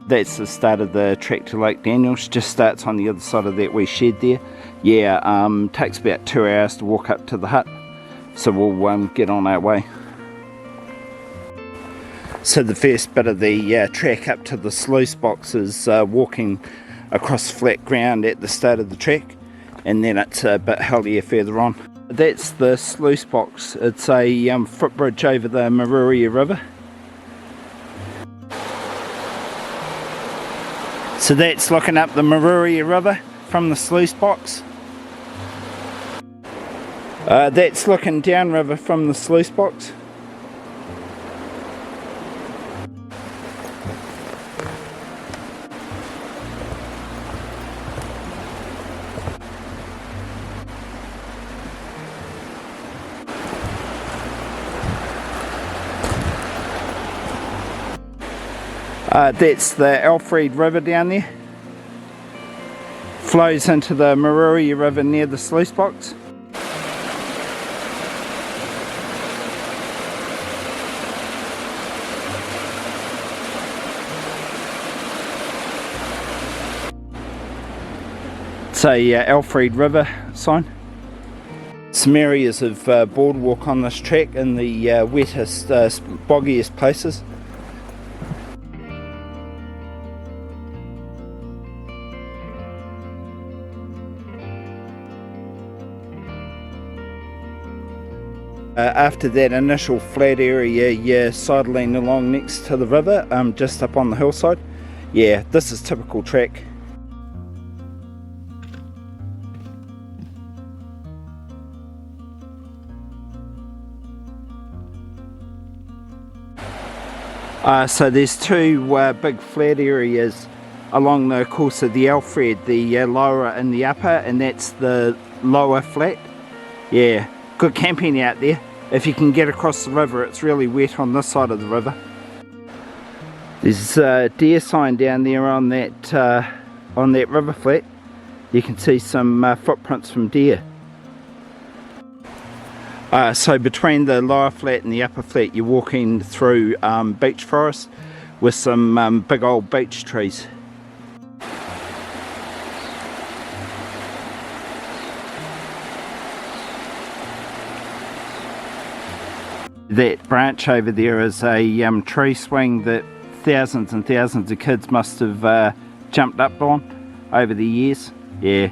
That's the start of the trek to Lake Daniell. Just starts on the other side of that wee shed there. Yeah, takes about 2 hours to walk up to the hut, so we'll get on our way. So the first bit of the track up to the sluice box is walking across flat ground at the start of the track, and then it's a bit hillier further on. That's the sluice box. It's a footbridge over the Maruria River. So that's looking up the Maruria River from the sluice box. That's looking downriver from the sluice box. That's the Alfred River down there. Flows into the Maruria River near the sluice box. It's a Alfred River sign. Some areas of boardwalk on this track in the wettest, boggiest places. After that initial flat area, you're sidling along next to the river, just up on the hillside. Yeah, this is typical track. So there's two big flat areas along the course of the Alfred, the lower and the upper, and that's the lower flat. Yeah, good camping out there. If you can get across the river, it's really wet on this side of the river. There's a deer sign down there on that river flat. You can see some footprints from deer. So between the lower flat and the upper flat, you're walking through beech forest with some big old beech trees. That branch over there is a tree swing that thousands and thousands of kids must have jumped up on over the years. Yeah.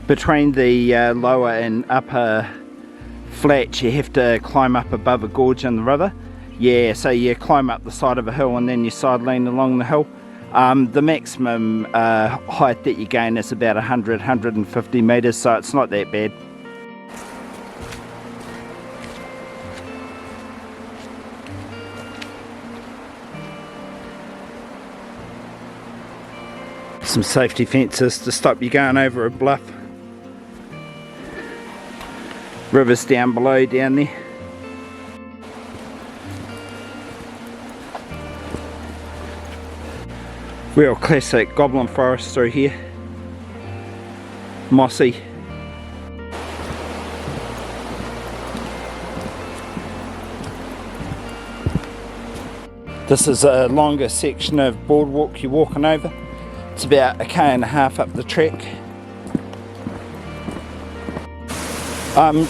Between the lower and upper flats, you have to climb up above a gorge in the river. Yeah, so you climb up the side of a hill and then you side lean along the hill. The maximum height that you gain is about 100-150 metres, so it's not that bad. Some safety fences to stop you going over a bluff. River's down below down there. Real classic goblin forest through here. Mossy. This is a longer section of boardwalk you're walking over. It's about 1.5 k up the track.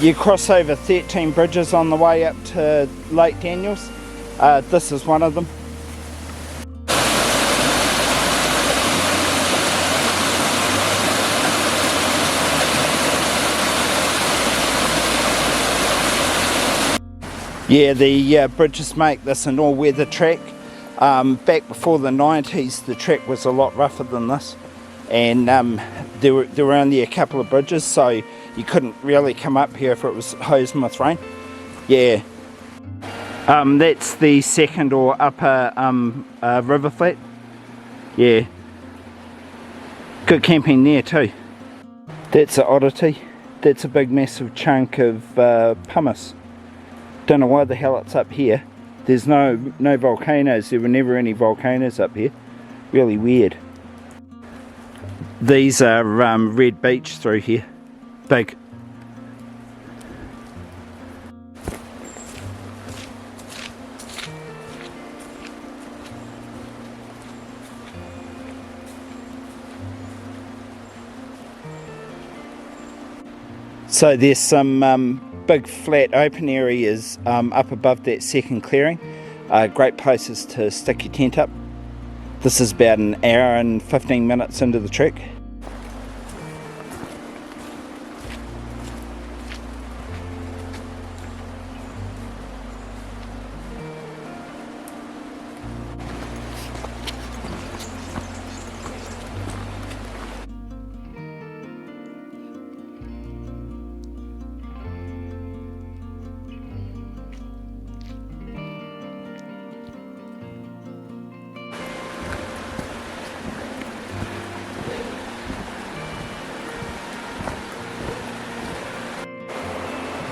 You cross over 13 bridges on the way up to Lake Daniell's. This is one of them. Yeah, the bridges make this an all-weather track. Back before the 90s, the track was a lot rougher than this, and there were only a couple of bridges, so you couldn't really come up here if it was hosing with rain. Yeah. That's the second or upper river flat. Yeah, good camping there too. That's an oddity. That's a big massive chunk of pumice. Don't know why the hell it's up here. There's no volcanoes. There were never any volcanoes up here. Really weird. These are red beech through here. Big. So there's some big flat open areas up above that second clearing. Great places to stick your tent up. This is about an hour and 15 minutes into the trek.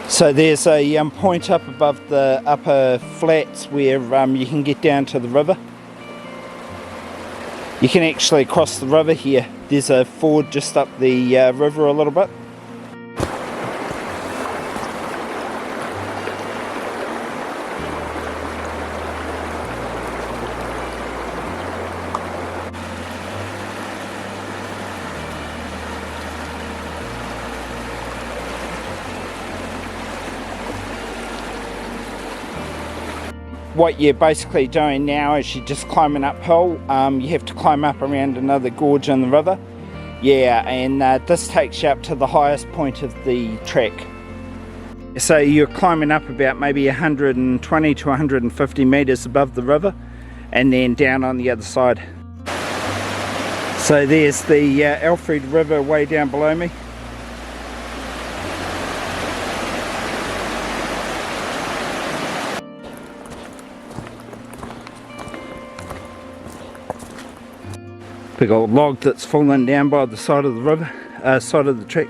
So there's a point up above the upper flats where you can get down to the river. You can actually cross the river here. There's a ford just up the river a little bit. What you're basically doing now is you're just climbing uphill. You have to climb up around another gorge in the river. Yeah, and this takes you up to the highest point of the trek. So you're climbing up about maybe 120 to 150 meters above the river and then down on the other side. So there's the Alfred River way down below me. Big old log that's fallen down by the side of the river, side of the trek.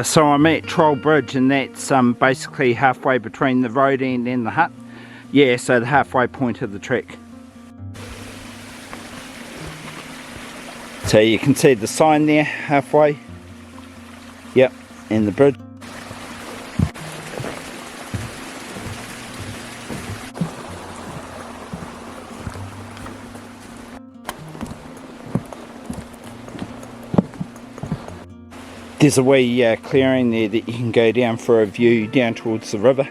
So I'm at Troll Bridge, and that's basically halfway between the road end and the hut. Yeah, so the halfway point of the trek. So you can see the sign there, halfway. Yep, and the bridge. There's a wee clearing there that you can go down for a view down towards the river.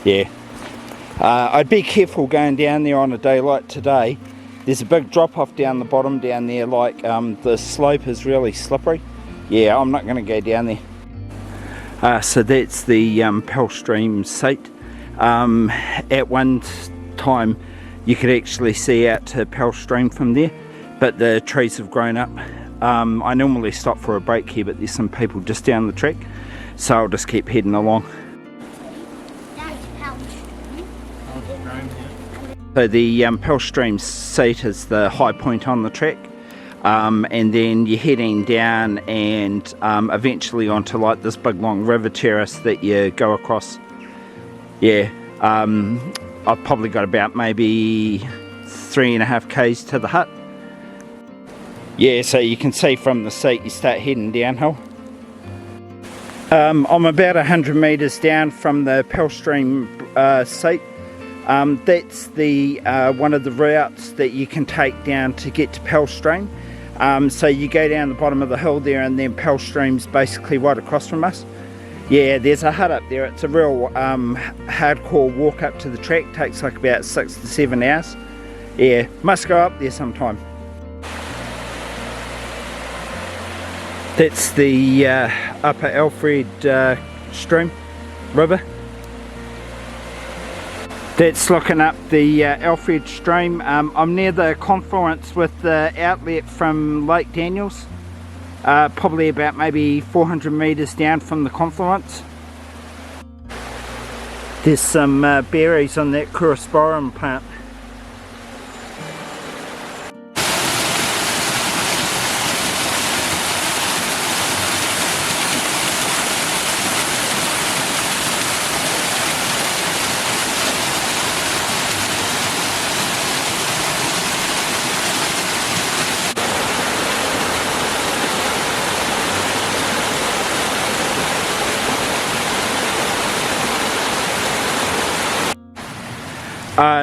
Yeah, I'd be careful going down there on a day like today. There's a big drop off down the bottom down there, like the slope is really slippery. Yeah, I'm not going to go down there. So that's the Pell Stream seat. At one time you could actually see out to Pell Stream from there, but the trees have grown up. I normally stop for a break here, but there's some people just down the trek, so I'll just keep heading along. So the Pell Stream seat is the high point on the trek, and then you're heading down and eventually onto like this big long river terrace that you go across. Yeah, I've probably got about maybe 3.5 k's to the hut. Yeah, so you can see from the seat you start heading downhill. I'm about 100 meters down from the Pell Stream seat. That's the one of the routes that you can take down to get to Pell Stream. So you go down the bottom of the hill there, and then Pell Stream's basically right across from us. Yeah, there's a hut up there. It's a real hardcore walk up to the trek. Takes like about 6 to 7 hours. Yeah, must go up there sometime. That's the upper Alfred stream, river. That's looking up the Alfred stream. I'm near the confluence with the outlet from Lake Daniell's. probably about maybe 400 meters down from the confluence. There's some berries on that Curosporum plant.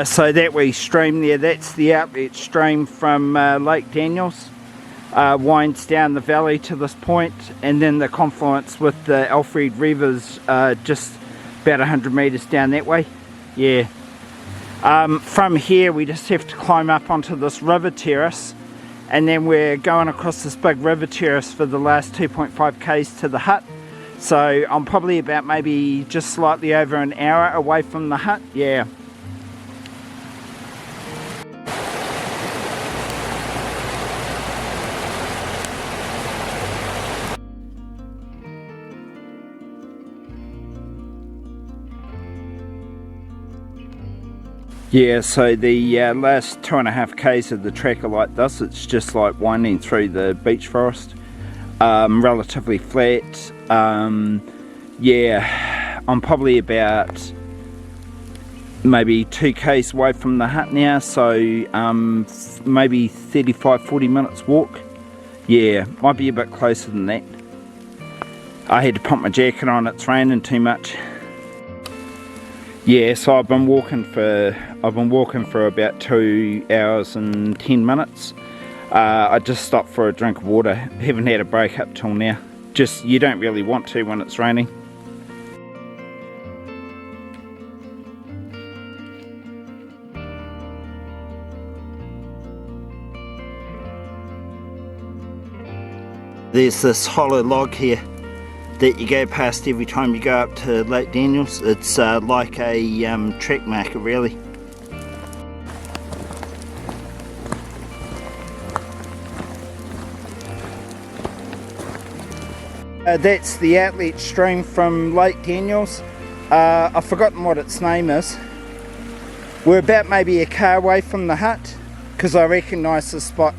So that wee stream there, that's the outlet stream from Lake Daniell's. Winds down the valley to this point, and then the confluence with the Alfred River's just about 100 meters down that way. Yeah. From here we just have to climb up onto this river terrace, and then we're going across this big river terrace for the last 2.5 k's to the hut. So I'm probably about maybe just slightly over an hour away from the hut. Yeah. Yeah, so the last 2.5 k's of the track are like this. It's just like winding through the beech forest, relatively flat. Yeah, I'm probably about maybe 2 k's away from the hut now, so maybe 35-40 minutes walk. Yeah, might be a bit closer than that. I had to put my jacket on, it's raining too much. Yeah, so I've been walking for about 2 hours and 10 minutes. I just stopped for a drink of water. Haven't had a break up till now. Just, you don't really want to when it's raining. There's this hollow log here that you go past every time you go up to Lake Daniell's. It's like a track marker, really. That's the outlet stream from Lake Daniell's. I've forgotten what its name is. We're about maybe a car away from the hut, because I recognise the spot.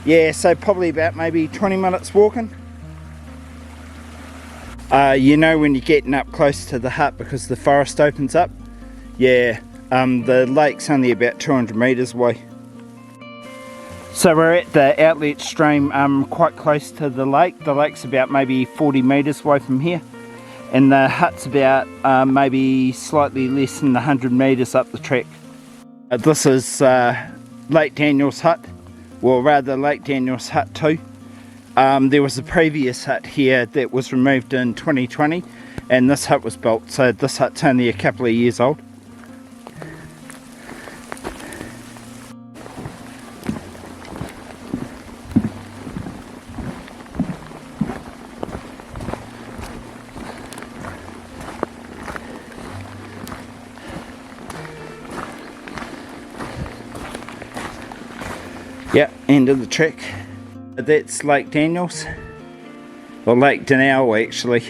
Yeah, so probably about maybe 20 minutes walking. You know when you're getting up close to the hut because the forest opens up. Yeah, the lake's only about 200 meters away. So we're at the outlet stream quite close to the lake. The lake's about maybe 40 meters away from here, and the hut's about maybe slightly less than 100 meters up the track. This is Lake Daniell's Hut, well rather Lake Daniell's Hut 2. There was a previous hut here that was removed in 2020, and this hut was built, so this hut's only a couple of years old. Yeah, end of the track. That's Lake Daniell's, or Lake Daniell actually.